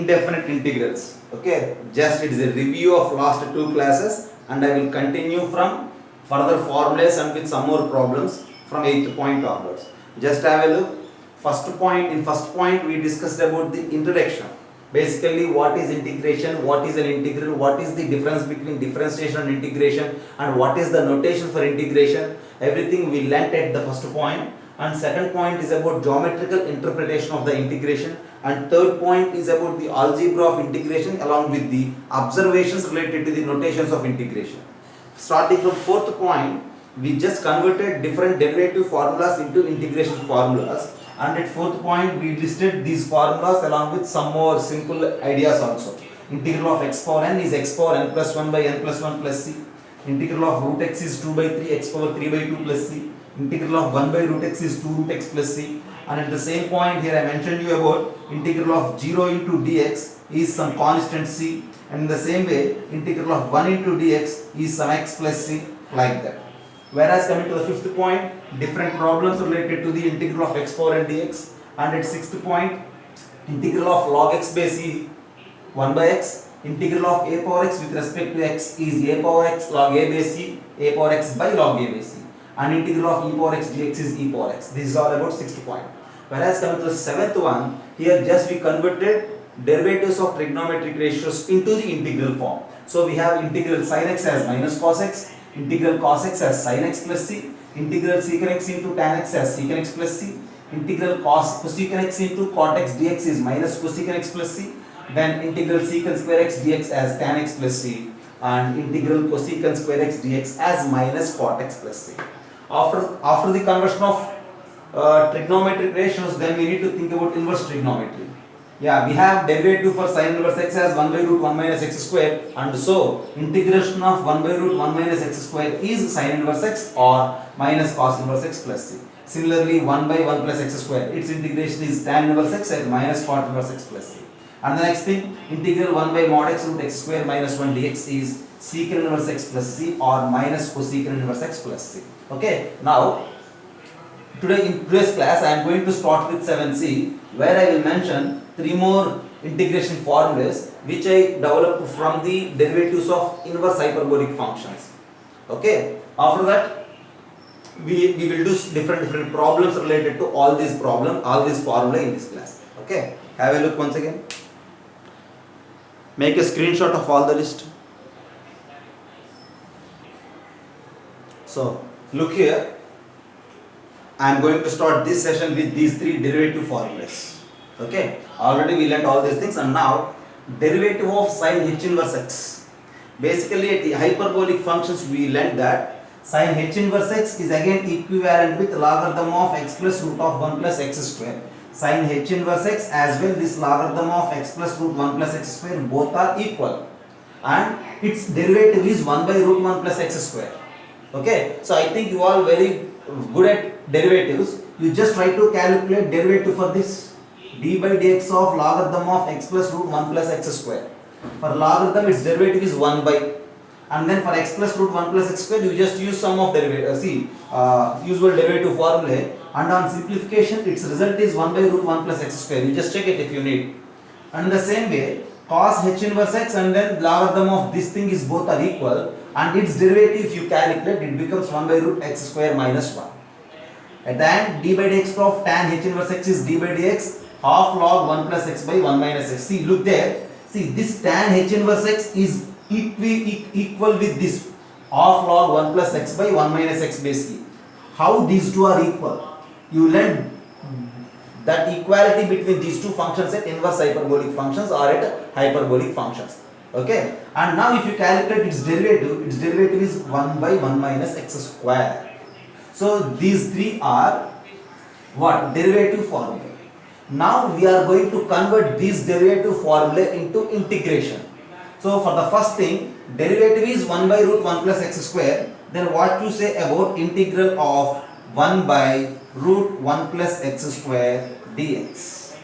Indefinite integrals. Okay, just it is a review of last two classes, and I will continue from further formulas and with some more problems from 8th point onwards. Just have a look. First point we discussed about the introduction. Basically, what is integration, what is an integral, what is the difference between differentiation and integration, and what is the notation for integration. Everything we learnt at the first point. And second point is about geometrical interpretation of the integration, and third point is about the algebra of integration along with the observations related to the notations of integration. Starting from fourth point, we just converted different derivative formulas into integration formulas, and at fourth point we listed these formulas along with some more simple ideas also. Integral of x power n is x power n plus 1 by n plus 1 plus c. Integral of root x is 2 by 3 x power 3 by 2 plus c. Integral of 1 by root x is 2 root x plus c. And at the same point here I mentioned you about integral of 0 into dx is some constant c, and in the same way integral of 1 into dx is some x plus c, like that. Whereas coming to the fifth point, different problems related to the integral of x power n dx, and at sixth point integral of log x by c 1 by x, integral of a power x with respect to x is a power x log a by c, a power x by log a by c, and integral of e power x dx is e power x. This is all about sixth point. Whereas coming to the seventh one, here just we converted derivatives of trigonometric ratios into the integral form. So we have integral sin x as minus cos x, integral cos x as sin x plus c, integral secant x into tan x as secant x plus c, integral cosecant x into cot x dx is minus cosecant x plus c, then integral secant square x dx as tan x plus c, and integral cosecant square x dx as minus cot x plus c. After the conversion of trigonometric ratios, then we need to think about inverse trigonometry. Yeah, we have derivative for sin inverse x as 1 by root 1 minus x square, and so integration of 1 by root 1 minus x square is sin inverse x or minus cos inverse x plus c. Similarly, 1 by 1 plus x square, its integration is tan inverse x and minus cot inverse x plus c. And the next thing, integral 1 by mod x root x square minus 1 dx is secant inverse x plus c or minus cosecant inverse x plus c. Okay, now in today's class I am going to start with 7c, where I will mention 3 more integration formulas which I developed from the derivatives of inverse hyperbolic functions. Okay, after that we will do different problems related to all these formula in this class. Okay, have a look once again. Make a screenshot of all the list. So look here, I am going to start this session with these 3 derivative formulas. Okay, already we learned all these things, and now derivative of sin h inverse x. Basically at the hyperbolic functions we learned that sin h inverse x is again equivalent with logarithm of x plus root of 1 plus x square. Sin h inverse x as well this logarithm of x plus root 1 plus x square, both are equal, and its derivative is 1 by root 1 plus x square. Okay, so I think you all very good at derivatives. You just try to calculate derivative for this d by dx of logarithm of x plus root 1 plus x square. For logarithm its derivative is 1 by, and then for x plus root 1 plus x square you just use sum of derivative, usual derivative formula, and on simplification its result is 1 by root 1 plus x square. You just check it if you need. And in the same way cos h inverse x and then logarithm of this thing is both are equal, and its derivative if you calculate it becomes 1 by root x square minus 1. At the end d by dx of tan h inverse x is d by dx half log 1 plus x by 1 minus x. See, look there, see this tan h inverse x is equal with this half log 1 plus x by 1 minus x by c. How these two are equal? You learn that equality between these two functions at inverse hyperbolic functions or at hyperbolic functions. Okay, and now if you calculate its derivative is 1 by 1 minus x square. So these 3 are what? Derivative formula. Now we are going to convert these derivative formula into integration. So for the first thing, derivative is 1 by root 1 plus x square. Then what to say about integral of 1 by root 1 plus x square dx?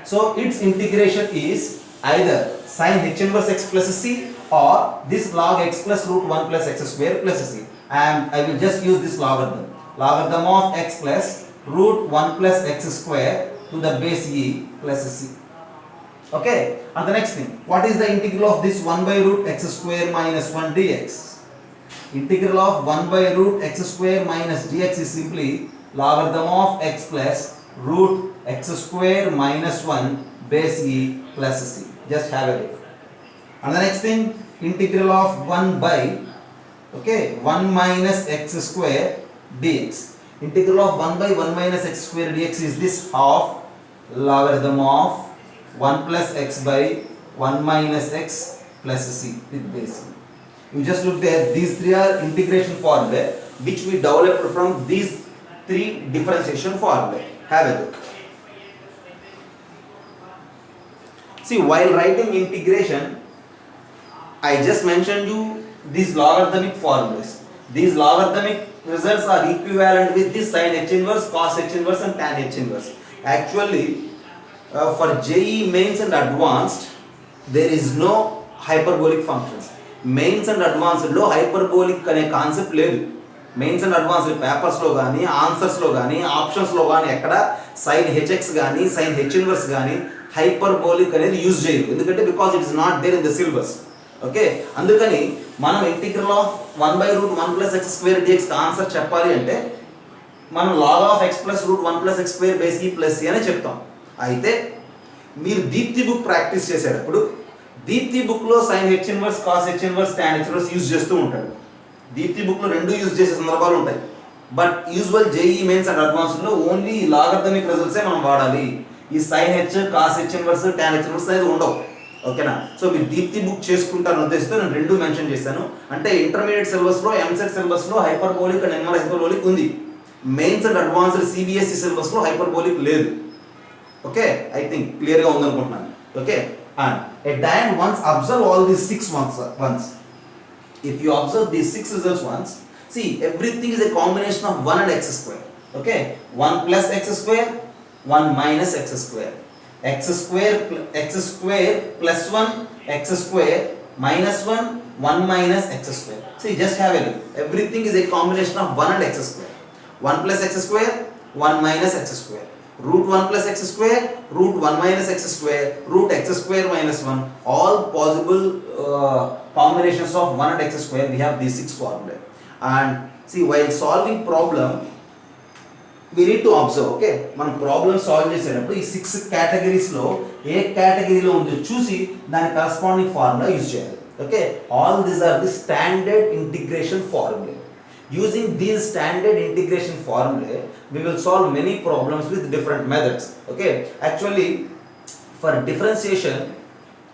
So its integration is either sin h inverse x plus c or this log x plus root 1 plus x square plus c. And I will just use this logarithm of x plus root 1 plus x square to the base e plus c. Okay, and the next thing, what is the integral of this 1 by root x square minus 1 dx? Integral of 1 by root x square minus dx is simply logarithm of x plus root x square minus 1 base e plus c. Just have a look. And the next thing, integral of 1 by 1 minus x square dx. Integral of 1 by 1 minus x square dx is this half logarithm of 1 plus x by 1 minus x plus c with base. You just look there, these three are integration formulae which we developed from these three differentiation formulae. Have a look. See, while writing integration, I just mentioned you these logarithmic formulas. These logarithmic results are equivalent with this sin h inverse, cos h inverse and tan h inverse. Actually, for JEE mains and advanced, there is no hyperbolic functions. Mains and advanced లో hyperbolic అనే concept లేదు. Mains and advanced పేపర్స్లో కానీ ఆన్సర్స్లో కానీ ఆప్షన్స్లో కానీ ఎక్కడ సైన్ హెచ్ఎక్స్ కానీ సైన్ హెచ్ ఇన్వర్స్ కానీ హైపర్బోలిక్ అనేది యూజ్ చేయరు. ఎందుకంటే because it is not there in the syllabus. Okay, అందుకని మనం integral of 1 by root 1 plus x square d x answer చెప్పాలి అంటే మనం log of x plus root 1 plus x square base e plus C అని చెప్తాం. అయితే మీరు దీప్తి బుక్ ప్రాక్టీస్ చేసేటప్పుడు దీప్తి బుక్లో sine H inverse, cos H inverse, tan H inverse use చేస్తూ ఉంటాడు. దీప్తి బుక్లో రెండు యూజ్ చేసే సందర్భాలు ఉంటాయి. But usual JEE mains and అడ్వాన్స్డ్లో ఓన్లీ లాగర్థమిక్ రిజల్ట్సే మనం వాడాలి. ఈ sine H, cos H inverse, tan H inverse అనేది ఉండవు. ఓకేనా? సో మీరు దీప్తి బుక్ చేసుకుంటారని ఉద్దేశంతో నేను రెండు మెన్షన్ చేశాను. అంటే ఇంటర్మీడియట్ సిలబస్లో, ఎంసెట్ సిలబస్లో హైపర్బోలిక్ అండ్ ఎన్ఆర్ హైపర్బోలిక్ ఉంది. మెయిన్స్ అండ్ అడ్వాన్స్డ్ సిబిఎస్ఈ సిలబస్లో హైపర్బోలిక్ లేదు. ఓకే, ఐ థింక్ క్లియర్గా ఉందనుకుంటున్నాను. Okay, and a diamond once observe all these six once. If you observe these six results once, see everything is a combination of 1 and x square. Okay, 1 plus x square, 1 minus x square, x square plus 1, x square minus 1, 1 minus x square. See, just have a look. Everything is a combination of 1 and x square. 1 plus x square, 1 minus x square. Root 1 plus x square, root 1 minus x square, root x square minus 1. All possible combinations of 1 and x square, we have these 6 formulae. And see, while solving problem, we need to observe. Okay, మనం problem solve చేసేటప్పుడు ఈ 6 కేటగిరీస్లో ఏ కేటగిరీలో ఉందో చూసి దాని corresponding formula use చేయాలి. Okay, all these are the standard integration formula. Using these standard integration formulae, we will solve many problems with different methods. Okay, actually for differentiation,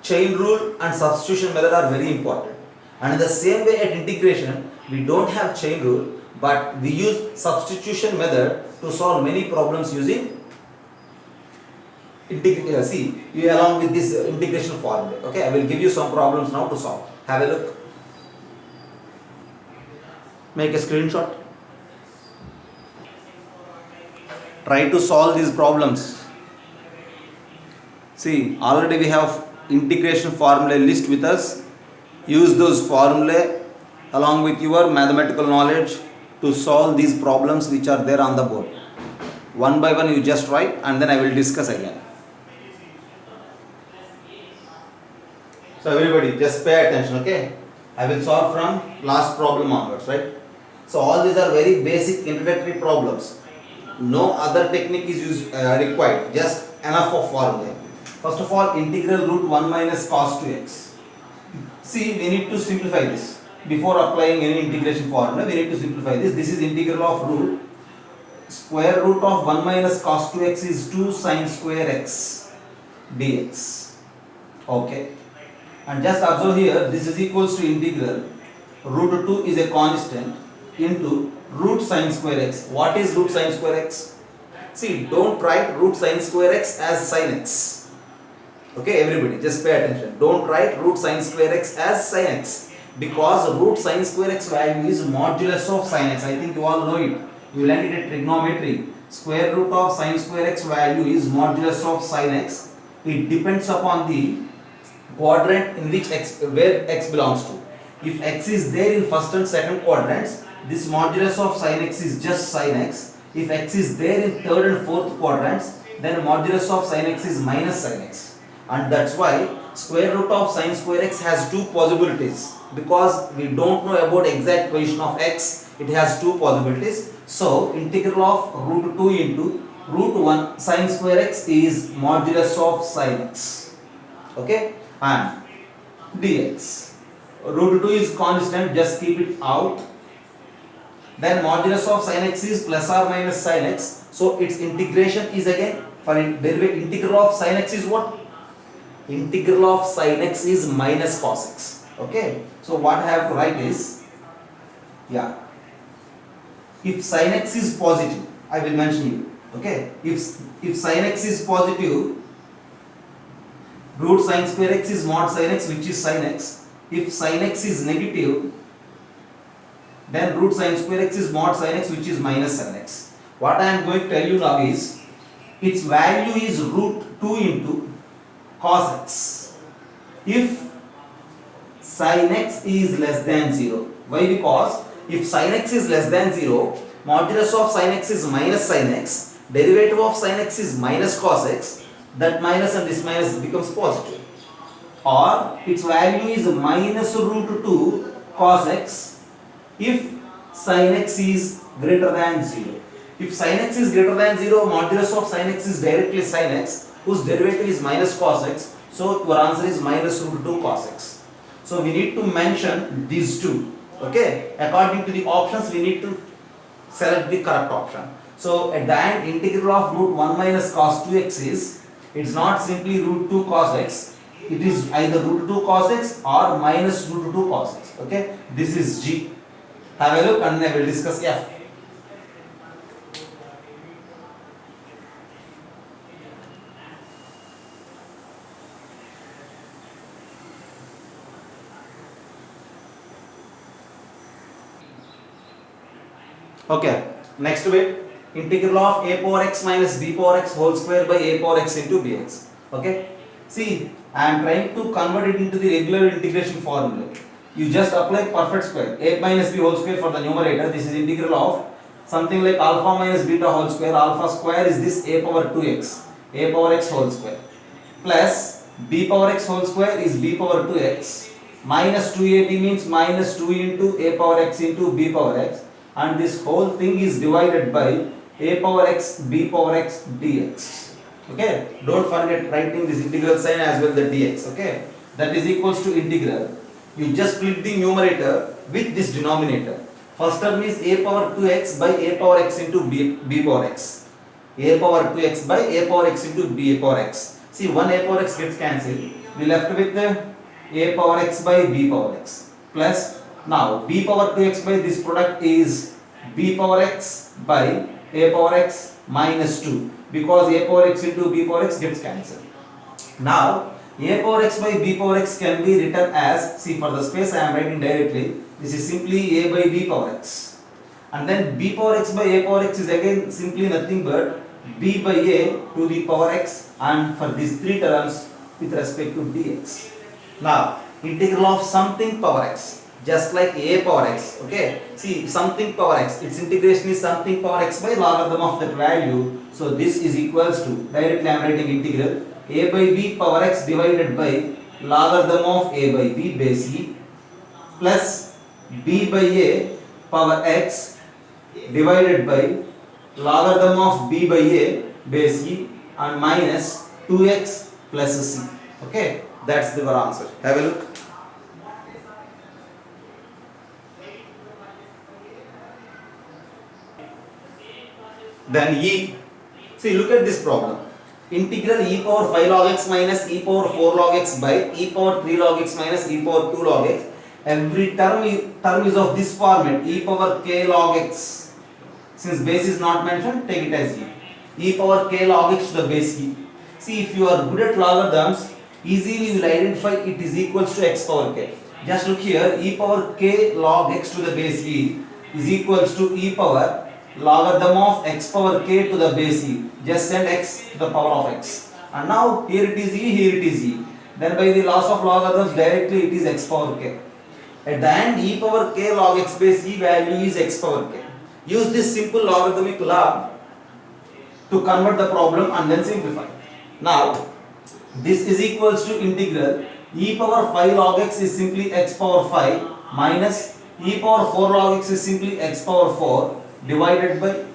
chain rule and substitution method are very important. And in the same way at integration, we don't have chain rule, but we use substitution method to solve many problems using along with this integration formula. Okay, I will give you some problems now to solve. Have a look. Make a screenshot. Try to solve these problems. See, already we have integration formula list with us. Use those formulae along with your mathematical knowledge to solve these problems which are there on the board. One by one you just write and then I will discuss again. So everybody just pay attention, okay? I will solve from last problem onwards, right? So all these are very basic introductory problems. No other technique is required, just enough of formula. First of all, integral root 1 minus cos 2x. See, we need to simplify this. Before applying any integration formula, we need to simplify this. This is integral of root. Square root of 1 minus cos 2x is 2 sin square x dx. Okay. And just observe here, this is equals to integral root 2 is a constant into root sin square x. What is root sin square x? See, don't write root sin square x as sin x. Okay, everybody, just pay attention. Don't write root sin square x as sin x because root sin square x value is modulus of sin x. I think you all know it. You learned it at trigonometry. Square root of sin square x value is modulus of sin x. It depends upon the quadrant in which where x belongs to. If x is there in first and second quadrants, this modulus of sin x is just sin x. If x is there in third and fourth quadrants, then modulus of sin x is minus sin x. and that's why square root of sine square x has two possibilities, because we don't know about exact position of x. It has two possibilities. So integral of root 2 into root 1 sine square x is modulus of sine x, okay, and dx. Root 2 is constant, just keep it out. Then modulus of sin x is plus or minus sin x. So its integration is again, for derivative integral of sin x is what? Integral of sin x is minus cos x. Okay. So what I have to write is, yeah, if sin x is positive, I will mention you. Okay. If sin x is positive, root sin square x is mod sin x, which is sin x. If sin x is negative, then root sin square x is mod sin x, which is minus sin x. What I am going to tell you now is, its value is root 2 into cos x if sin x is less than 0. Why? Because if sin x is less than 0, modulus of sin x is minus sin x, derivative of sin x is minus cos x, that minus and this minus becomes positive. Or its value is minus root 2 cos x if sin x is greater than 0. If sin x is greater than 0, modulus of sin x is directly sin x, whose derivative is minus cos x. So your answer is minus root 2 cos x. So we need to mention these two. Okay. According to the options, we need to select the correct option. So at the end, integral of root 1 minus cos 2x is, it's not simply root 2 cos x. It is either root 2 cos x or minus root 2 cos x. Okay. This is G. Have a look and I will discuss F. Okay, next bit, integral of a power x minus b power x whole square by a power x into bx. Okay, see, I am trying to convert it into the regular integration formula. You just apply perfect square, a minus b whole square for the numerator. This is integral of something like alpha minus beta whole square. Alpha square is this a power 2x, a power x whole square, plus b power x whole square is b power 2x, minus 2ab means minus 2 into a power x into b power x, and this whole thing is divided by a power x b power x dx. Okay, don't forget writing this integral sign as well, the dx. Okay, that is equals to integral. You just split the numerator with this denominator. First term is a power 2x by a power x into b power x. A power 2x by a power x into b power x. See, one a power x gets cancelled. We left with a power x by b power x, plus now b power 2x by this product is b power x by a power x minus 2, because a power x into b power x gets cancelled. Now a power x by b power x can be written as, see, for the space I am writing directly, this is simply a by b power x, and then b power x by a power x is again simply nothing but b by a to the power x, and for these three terms with respect to dx. Now integral of something power x, just like a power x. Okay, see, something power x, its integration is something power x by logarithm of that value. So this is equals to, directly I am writing integral a by b power x divided by logarithm of a by b base e, plus b by a power x divided by logarithm of b by a base e, and minus 2x plus c. Okay, that's the answer. Have a look. Then E. See, look at this problem. Integral e power 5 log x minus e power 4 log x by e power 3 log x minus e power 2 log x. Every term is of this format, e power k log x. Since base is not mentioned, take it as e. E power k log x to the base e. See, if you are good at logarithms, easily you will identify it is equals to x power k. Just look here, e power k log x to the base e is equals to e power logarithm of x power k to the base e. Just send x to the power of x. And now here it is e, here it is e. Then by the laws of logarithms, directly it is x power k. At the end, e power k log x base e value is x power k. Use this simple logarithmic law to convert the problem and then simplify. Now, This is equals to integral e power 5 log x is simply x power 5 minus e power 4 log x is simply x power 4 divided by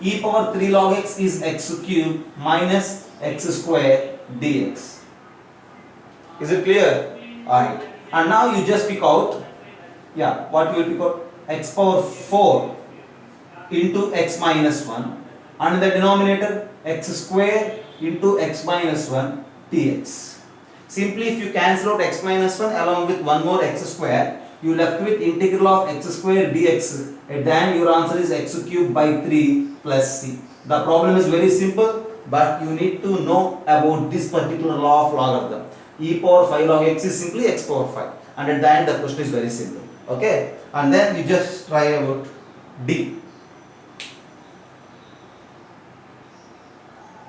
e power 3 log x is x cube minus x square dx. Is it clear? Alright. And now you just pick out, what you will pick out? X power 4 into x minus 1, and in the denominator x square into x minus 1 dx. Simply if you cancel out x minus 1 along with one more x square, you left with integral of x square dx. At the end your answer is x cube by 3 plus c. The problem is very simple, but you need to know about this particular law of logarithm. E power 5 log x is simply x power 5, and at the end the question is very simple. Okay, and then you just try about D.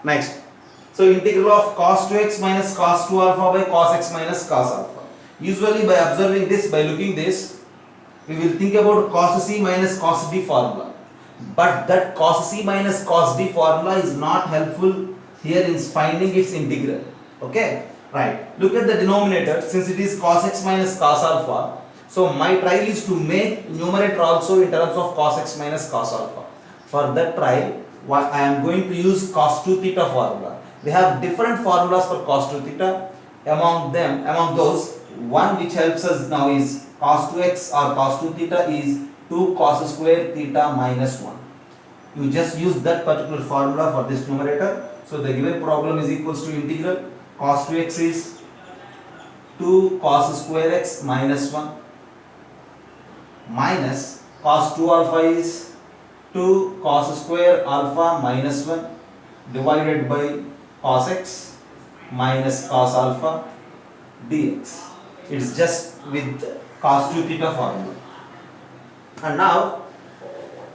Next, so integral of cos 2x minus cos 2 alpha by cos x minus cos alpha. Usually by observing this, by looking this, we will think about cos c minus cos d formula. But that cos c minus cos d formula is not helpful here in finding its integral. Okay, right. Look at the denominator. Since it is cos x minus cos alpha, so my trial is to make numerator also in terms of cos x minus cos alpha. For that trial, what I am going to use cos 2 theta formula. We have different formulas for cos 2 theta. Among those, one which helps us now is cos 2x or cos 2 theta is 2 cos square theta minus 1. You just use that particular formula for this numerator. So the given problem is equals to integral cos 2x is 2 cos square x minus 1 minus cos 2 alpha is 2 cos square alpha minus 1 divided by cos x minus cos alpha dx. It is just with cos 2 theta formula. And now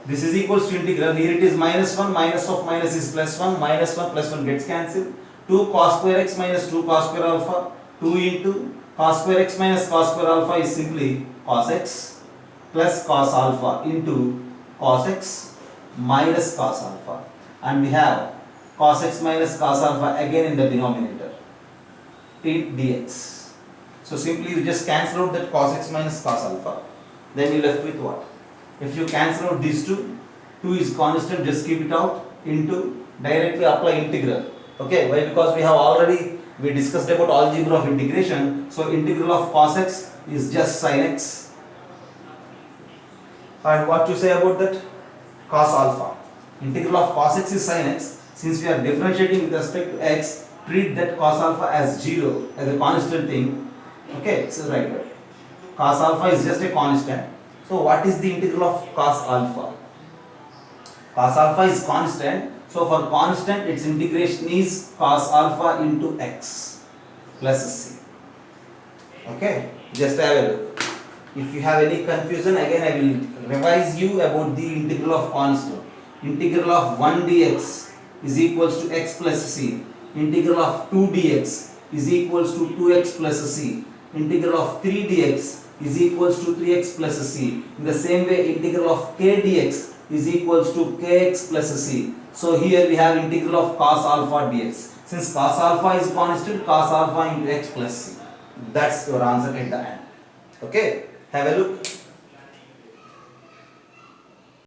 this is equals to integral. Here it is minus 1, minus of minus is plus 1, minus 1 plus 1 gets cancelled. 2 cos square x minus 2 cos square alpha, 2 into cos square x minus cos square alpha is simply cos x plus cos alpha into cos x minus cos alpha, and we have cos x minus cos alpha again in the denominator dx. So simply you just cancel out that cos x minus cos alpha, then you left with what? If you cancel out these two, 2 is constant, just keep it out, into directly apply integral. Okay, why? Because we discussed about algebra of integration. So integral of cos x is just sin x. And what to say about that? Cos alpha. Integral of cos x is sin x. Since we are differentiating with respect to x, treat that cos alpha as 0, as a constant thing. Okay, so right here. Cos alpha is just a constant. So what is the integral of cos alpha? Cos alpha is constant. So for constant, its integration is cos alpha into x plus c. Okay, just have a look. If you have any confusion, again I will revise you about the integral of constant. Integral of 1 dx is equals to x plus c. Integral of 2 dx is equals to 2x plus c. Integral of 3 dx is equals to 3x plus c. In the same way, integral of k dx is equals to kx plus c. So here we have integral of cos alpha dx. Since cos alpha is constant, cos alpha into x plus c. That's your answer at the end. Okay, have a look.